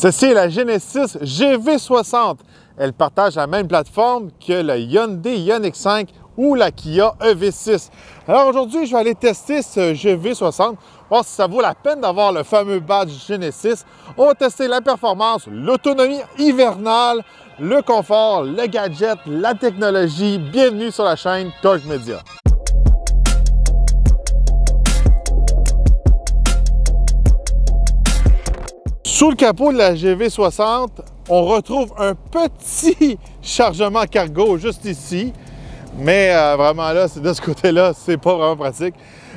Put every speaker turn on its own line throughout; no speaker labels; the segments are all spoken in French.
Ceci est la Genesis GV60. Elle partage la même plateforme que le Hyundai Ioniq 5 ou la Kia EV6. Alors aujourd'hui, je vais aller tester ce GV60, voir si ça vaut la peine d'avoir le fameux badge Genesis. On va tester la performance, l'autonomie hivernale, le confort, le gadget, la technologie. Bienvenue sur la chaîne Torque Media. Sous le capot de la GV60, on retrouve un petit chargement cargo juste ici. Mais vraiment là, de ce côté-là, c'est pas vraiment pratique.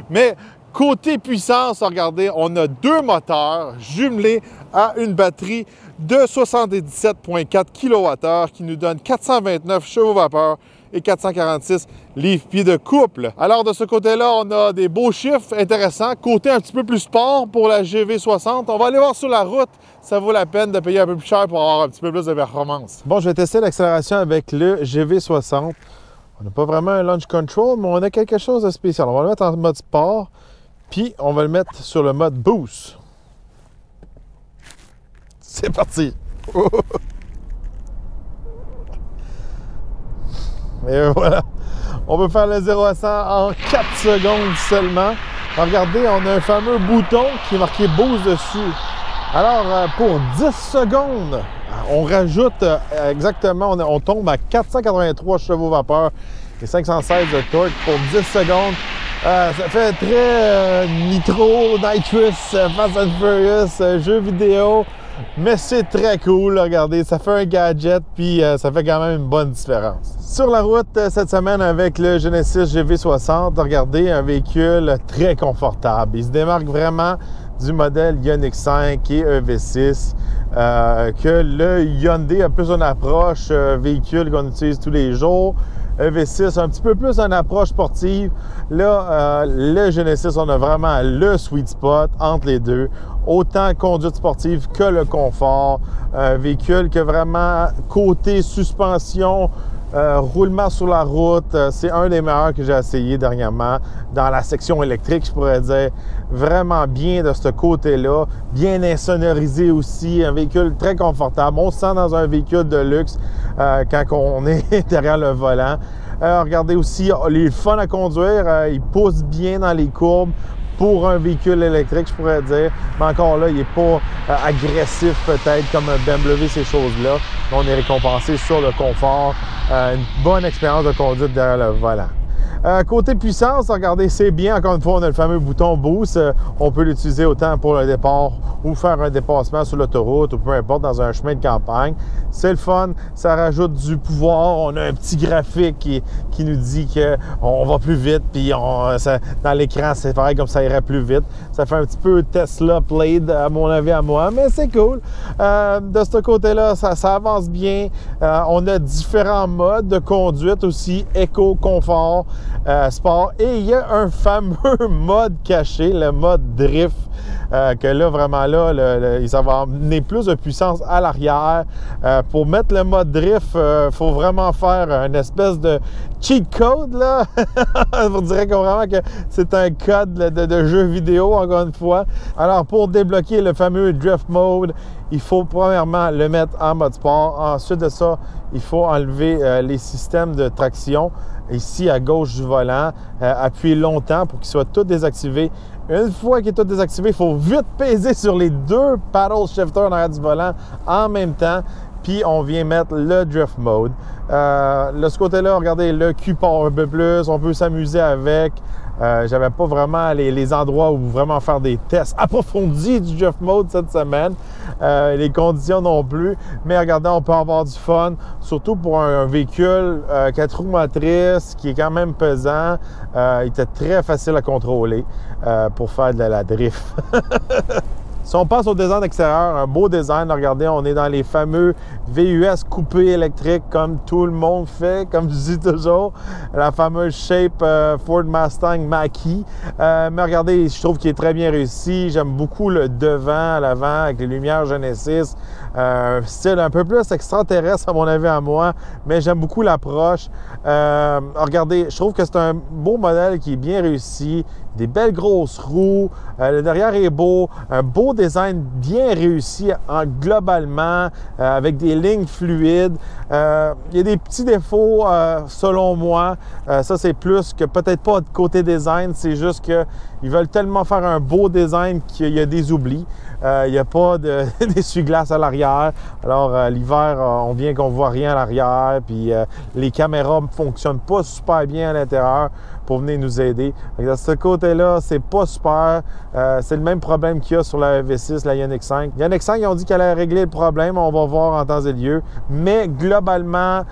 Mais côté puissance, regardez, on a deux moteurs jumelés à une batterie de 77,4 kWh qui nous donne 429 chevaux vapeur et 446 livres-pieds de couple. Alors de ce côté-là, on a des beaux chiffres intéressants. Côté un petit peu plus sport pour la GV60, on va aller voir sur la route. Ça vaut la peine de payer un peu plus cher pour avoir un petit peu plus de performance. Bon, je vais tester l'accélération avec le GV60. On n'a pas vraiment un launch control, mais on a quelque chose de spécial. On va le mettre en mode sport, puis on va le mettre sur le mode boost. C'est parti! Et voilà! On peut faire le 0 à 100 en 4 secondes seulement. Regardez, on a un fameux bouton qui est marqué boost dessus. Alors, pour 10 secondes, on rajoute exactement, on tombe à 483 chevaux vapeur et 516 de torque pour 10 secondes. Ça fait très Nitro, Nitrous, Fast and Furious, jeu vidéo, mais c'est très cool. Regardez, ça fait un gadget, puis ça fait quand même une bonne différence. Sur la route cette semaine avec le Genesis GV60, regardez, un véhicule très confortable. Il se démarque vraiment du modèle Ioniq 5 et EV6, que le Hyundai a plus une approche véhicule qu'on utilise tous les jours. EV6, un petit peu plus une approche sportive. Là, le Genesis, on a vraiment le sweet spot entre les deux. Autant conduite sportive que le confort. Un véhicule que vraiment côté suspension, roulement sur la route, c'est un des meilleurs que j'ai essayé dernièrement. Dans la section électrique, je pourrais dire vraiment bien de ce côté-là. Bien insonorisé aussi, un véhicule très confortable. On se sent dans un véhicule de luxe quand on est derrière le volant. Regardez aussi, il est fun à conduire, il pousse bien dans les courbes. Pour un véhicule électrique, je pourrais dire. Mais encore là, il n'est pas agressif peut-être comme un BMW, ces choses-là. On est récompensé sur le confort. Une bonne expérience de conduite derrière le volant. Côté puissance, regardez, c'est bien. Encore une fois, on a le fameux bouton boost. On peut l'utiliser autant pour le départ ou faire un dépassement sur l'autoroute ou peu importe dans un chemin de campagne. C'est le fun, ça rajoute du pouvoir. On a un petit graphique qui nous dit qu'on va plus vite, puis dans l'écran, c'est pareil comme ça irait plus vite. Ça fait un petit peu Tesla Played, à mon avis, à moi, mais c'est cool. De ce côté-là, ça avance bien. On a différents modes de conduite aussi, éco, confort, sport. Et il y a un fameux mode caché, le mode drift, que là, vraiment là, ça va amener plus de puissance à l'arrière. Pour mettre le mode drift, il faut vraiment faire une espèce de cheat code, là. On dirait vraiment que c'est un code de jeu vidéo, encore une fois. Alors, pour débloquer le fameux drift mode, il faut premièrement le mettre en mode sport. Ensuite de ça, il faut enlever les systèmes de traction ici à gauche du volant, appuyer longtemps pour qu'il soit tout désactivé. Une fois qu'il est tout désactivé, il faut vite peser sur les deux paddle shifters en arrière du volant en même temps. Puis on vient mettre le drift mode. De ce côté-là, regardez, le cul part un peu plus, on peut s'amuser avec. J'avais pas vraiment les endroits où vraiment faire des tests approfondis du drift mode cette semaine. Les conditions non plus. Mais regardez, on peut avoir du fun, surtout pour un véhicule 4 roues motrices qui est quand même pesant. Il était très facile à contrôler pour faire de la drift. Si on passe au design extérieur, un beau design, regardez, on est dans les fameux VUS coupés électriques comme tout le monde fait, comme je dis toujours, la fameuse shape Ford Mustang Mach-E. Mais regardez, je trouve qu'il est très bien réussi. J'aime beaucoup le devant à l'avant avec les lumières Genesis. Un style un peu plus extraterrestre à mon avis à moi, mais j'aime beaucoup l'approche. Regardez, je trouve que c'est un beau modèle qui est bien réussi, des belles grosses roues, le derrière est beau, un beau design bien réussi globalement, avec des lignes fluides. Il y a des petits défauts selon moi, ça c'est plus que peut-être pas de côté design, c'est juste qu'ils veulent tellement faire un beau design qu'il y a des oublis. Il n'y a pas d'essuie-glace à l'arrière. Alors, l'hiver, on vient qu'on ne voit rien à l'arrière. Puis, les caméras ne fonctionnent pas super bien à l'intérieur pour venir nous aider. De ce côté-là, c'est pas super. C'est le même problème qu'il y a sur la V6, la Ioniq 5. Ioniq 5, ils ont dit qu'elle allait régler le problème. On va voir en temps et lieu. Mais globalement,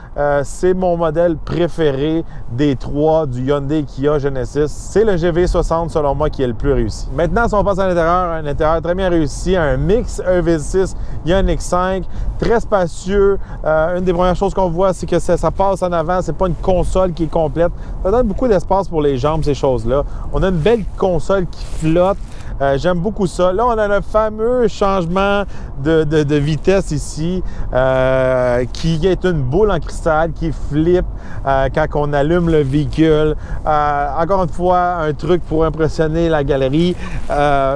c'est mon modèle préféré des trois du Hyundai Kia Genesis. C'est le GV60, selon moi, qui est le plus réussi. Maintenant, si on passe à l'intérieur, un intérieur très bien réussi. Un mix EV6, Ioniq 5, très spacieux. Une des premières choses qu'on voit, c'est que ça passe en avant. C'est pas une console qui est complète. Ça donne beaucoup d'espace pour les jambes, ces choses-là. On a une belle console qui flotte. J'aime beaucoup ça. Là, on a le fameux changement de vitesse ici, qui est une boule en cristal qui flippe quand on allume le véhicule. Encore une fois, un truc pour impressionner la galerie.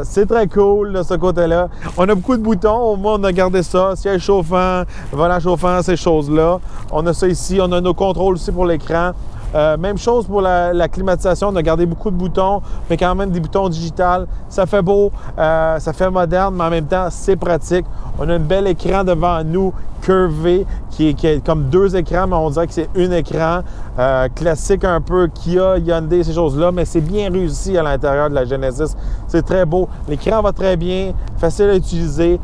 C'est très cool de ce côté-là. On a beaucoup de boutons. Au moins, on a gardé ça. Siège chauffant, volant chauffant, ces choses-là. On a ça ici. On a nos contrôles aussi pour l'écran. Même chose pour la climatisation, on a gardé beaucoup de boutons, mais quand même des boutons digitales. Ça fait beau, ça fait moderne, mais en même temps, c'est pratique. On a un bel écran devant nous, curvé, qui est comme deux écrans, mais on dirait que c'est un écran. Classique un peu, Kia, Hyundai, ces choses-là, mais c'est bien réussi à l'intérieur de la Genesis. C'est très beau. L'écran va très bien, facile à utiliser.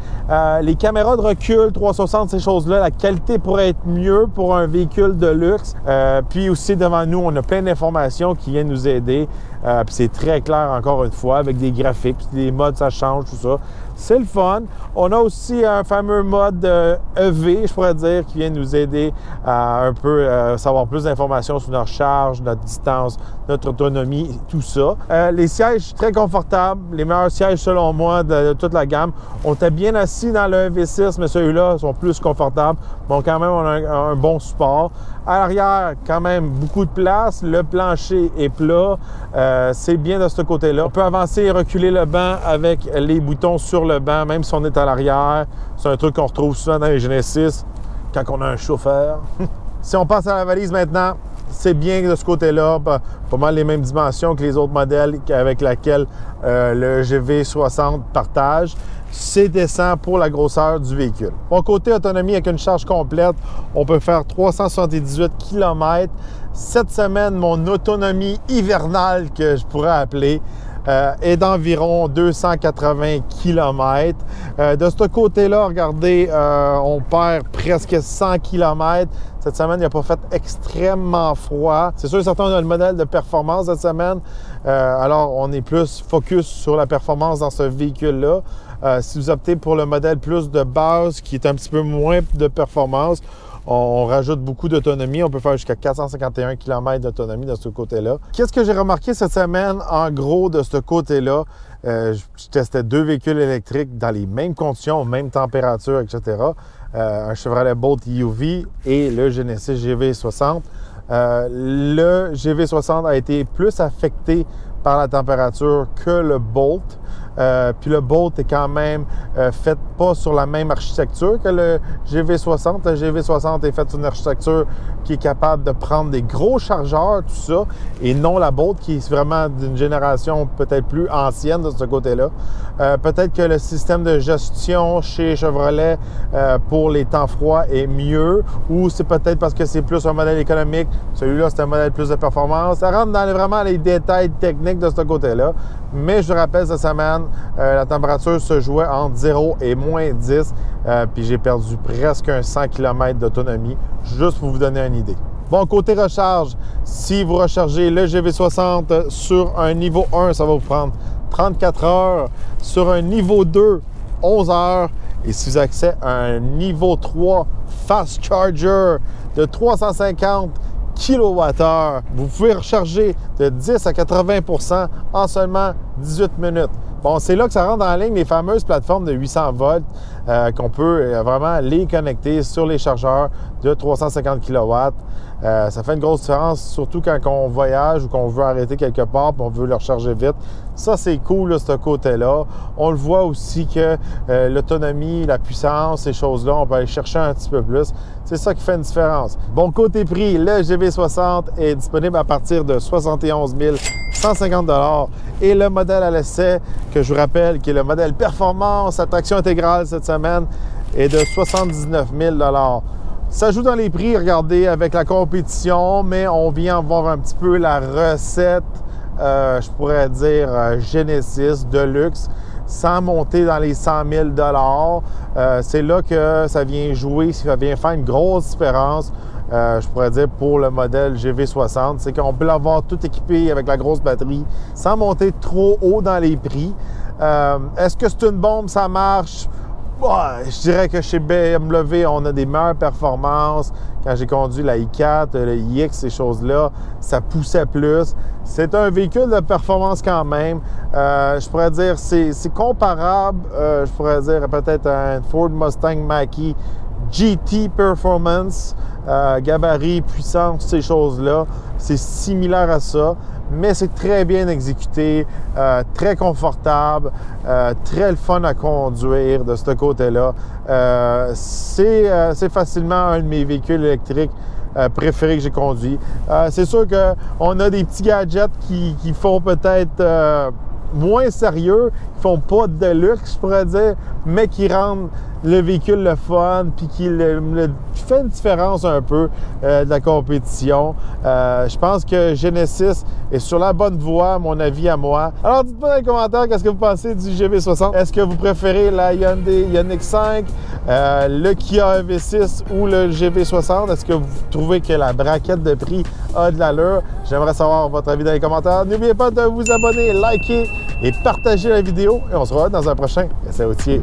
Les caméras de recul, 360, ces choses-là, la qualité pourrait être mieux pour un véhicule de luxe. Puis aussi, devant nous, on a plein d'informations qui viennent nous aider. Puis c'est très clair, encore une fois, avec des graphiques, puis des modes, ça change, tout ça. C'est le fun. On a aussi un fameux mode EV, je pourrais dire, qui vient nous aider à un peu savoir plus d'informations sur notre charge, notre distance, notre autonomie, tout ça. Les sièges, très confortables. Les meilleurs sièges, selon moi, de toute la gamme. On était bien assis dans le V6, mais ceux-là sont plus confortables. Bon, quand même, on a un bon support. À l'arrière, quand même, beaucoup de place. Le plancher est plat. C'est bien de ce côté-là. On peut avancer et reculer le banc avec les boutons sur le banc, même si on est à l'arrière. C'est un truc qu'on retrouve souvent dans les Genesis quand on a un chauffeur. Si on passe à la valise maintenant, c'est bien de ce côté-là. Pas mal les mêmes dimensions que les autres modèles avec lesquels le GV60 partage. C'est décent pour la grosseur du véhicule. Bon, côté autonomie, avec une charge complète, on peut faire 378 km. Cette semaine, mon autonomie hivernale, que je pourrais appeler, est d'environ 280 km. De ce côté-là, regardez, on perd presque 100 km. Cette semaine, il n'a pas fait extrêmement froid. C'est sûr et certain, on a le modèle de performance cette semaine. Alors, on est plus focus sur la performance dans ce véhicule-là. Si vous optez pour le modèle plus de base, qui est un petit peu moins de performance, on rajoute beaucoup d'autonomie. On peut faire jusqu'à 451 km d'autonomie de ce côté-là. Qu'est-ce que j'ai remarqué cette semaine, en gros, de ce côté-là? Je testais deux véhicules électriques dans les mêmes conditions, même température, etc. Un Chevrolet Bolt EUV et le Genesis GV60. Le GV60 a été plus affecté par la température que le Bolt. Puis le Bolt est quand même fait pas sur la même architecture que le GV60. Le GV60 est fait sur une architecture qui est capable de prendre des gros chargeurs, tout ça, et non la Bolt qui est vraiment d'une génération peut-être plus ancienne de ce côté-là. Peut-être que le système de gestion chez Chevrolet pour les temps froids est mieux, ou c'est peut-être parce que c'est plus un modèle économique. Celui-là, c'est un modèle plus de performance. Ça rentre dans vraiment les détails techniques de ce côté-là. Mais je vous rappelle, cette semaine, la température se jouait entre 0 et moins 10. Puis j'ai perdu presque un 100 km d'autonomie, juste pour vous donner une idée. Bon, côté recharge, si vous rechargez le GV60 sur un niveau 1, ça va vous prendre 34 heures. Sur un niveau 2, 11 heures. Et si vous avez accès à un niveau 3 Fast Charger de 350 kWh, vous pouvez recharger de 10 à 80 % en seulement 18 minutes. Bon, c'est là que ça rentre en ligne les fameuses plateformes de 800 volts qu'on peut vraiment les connecter sur les chargeurs de 350 kW. Ça fait une grosse différence, surtout quand on voyage ou qu'on veut arrêter quelque part et on veut le recharger vite. Ça, c'est cool, là, ce côté-là. On le voit aussi que l'autonomie, la puissance, ces choses-là, on peut aller chercher un petit peu plus. C'est ça qui fait une différence. Bon, côté prix, le GV60 est disponible à partir de 71 150 $ et le modèle à l'essai, que je vous rappelle, qui est le modèle performance à traction intégrale cette semaine, est de 79 000 $. Ça joue dans les prix, regardez, avec la compétition, mais on vient voir un petit peu la recette, je pourrais dire Genesis de luxe, sans monter dans les 100 000 $. C'est là que ça vient jouer, ça vient faire une grosse différence, je pourrais dire, pour le modèle GV60. C'est qu'on peut l'avoir tout équipé avec la grosse batterie, sans monter trop haut dans les prix. Est-ce que c'est une bombe, ça marche? Je dirais que chez BMW, on a des meilleures performances. Quand j'ai conduit la i4, le iX, ces choses-là, ça poussait plus. C'est un véhicule de performance quand même. Je pourrais dire, c'est comparable, je pourrais dire, peut-être à un Ford Mustang Mach-E GT Performance, gabarit, puissance, ces choses-là. C'est similaire à ça, mais c'est très bien exécuté, très confortable, très le fun à conduire de ce côté-là. C'est facilement un de mes véhicules électriques préférés que j'ai conduit. C'est sûr qu'on a des petits gadgets qui font peut-être moins sérieux, qui font pas de luxe, je pourrais dire, mais qui rendent le véhicule le fun, puis qui fait une différence un peu de la compétition. Je pense que Genesis est sur la bonne voie, à mon avis, à moi. Alors, dites-moi dans les commentaires qu'est-ce que vous pensez du GV60. Est-ce que vous préférez la Hyundai Ioniq 5, le Kia EV6 ou le GV60? Est-ce que vous trouvez que la braquette de prix a de l'allure? J'aimerais savoir votre avis dans les commentaires. N'oubliez pas de vous abonner, liker et partager la vidéo. Et on se revoit dans un prochain essai routier.